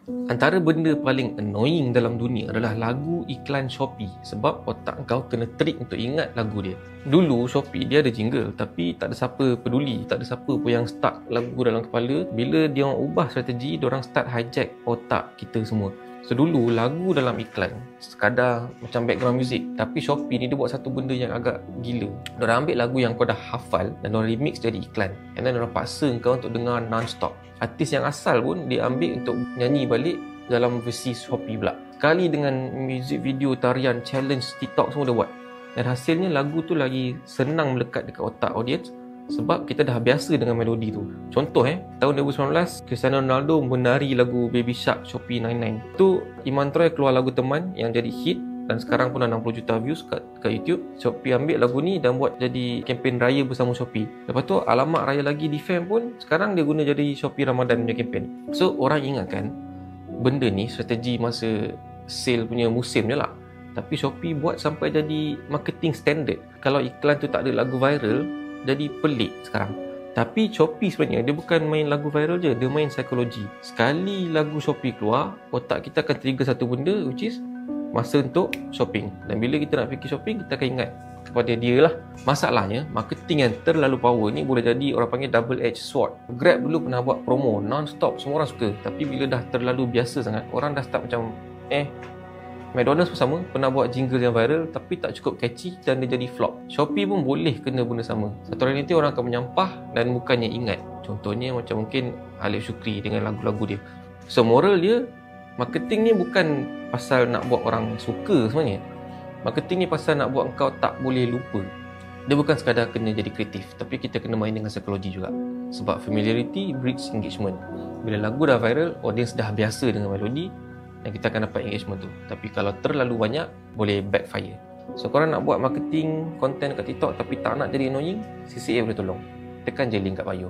Antara benda paling annoying dalam dunia adalah lagu iklan Shopee. Sebab otak kau kena trik untuk ingat lagu dia. Dulu Shopee dia ada jingle, tapi tak ada siapa peduli, tak ada siapa pun yang stuck lagu dalam kepala. Bila dia orang ubah strategi, dia orang start hijack otak kita semua. So dulu lagu dalam iklan sekadar macam background music, tapi Shopee ni dia buat satu benda yang agak gila. Diorang ambil lagu yang kau dah hafal dan diorang remix jadi iklan, and then diorang paksa kau untuk dengar non-stop. Artis yang asal pun dia ambil untuk nyanyi balik dalam versi Shopee pula. Sekali dengan music video, tarian, challenge, TikTok semua dia buat. Dan hasilnya lagu tu lagi senang melekat dekat otak audience sebab kita dah biasa dengan melodi tu. Contoh tahun 2019 Cristiano Ronaldo menari lagu Baby Shark Shopee 99. Tu Iman Troy keluar lagu Teman yang jadi hit dan sekarang pun dah 60 juta views kat YouTube. Shopee ambil lagu ni dan buat jadi kempen raya bersama Shopee. Lepas tu Alamak Raya Lagi di Fam pun sekarang dia guna jadi Shopee Ramadan punya kempen. So orang ingatkan benda ni strategi masa sale punya musim je lah. Tapi Shopee buat sampai jadi marketing standard. Kalau iklan tu tak ada lagu viral, jadi pelik sekarang. Tapi Shopee sebenarnya dia bukan main lagu viral je, dia main psikologi. Sekali lagu Shopee keluar, otak kita akan trigger satu benda, which is masa untuk shopping. Dan bila kita nak fikir shopping, kita akan ingat kepada dia lah. Masalahnya, marketing yang terlalu power ni boleh jadi orang panggil double edge sword. Grab dulu pernah buat promo non-stop, semua orang suka. Tapi bila dah terlalu biasa sangat, orang dah start macam McDonald's pun sama, pernah buat jingle yang viral tapi tak cukup catchy dan dia jadi flop. Shopee pun boleh kena benda sama. Satu hari nanti orang akan menyampah dan bukannya ingat. Contohnya macam mungkin Alif Syukri dengan lagu-lagu dia. So moral dia, marketing ni bukan pasal nak buat orang suka sebenarnya. Marketing ni pasal nak buat kau tak boleh lupa. Dia bukan sekadar kena jadi kreatif, tapi kita kena main dengan psikologi juga. Sebab familiarity breeds engagement. Bila lagu dah viral, audience dah biasa dengan melodi dan kita akan dapat engagement tu. Tapi kalau terlalu banyak, boleh backfire. So korang nak buat marketing konten kat TikTok tapi tak nak jadi annoying, CCA boleh tolong. Tekan je link kat bio.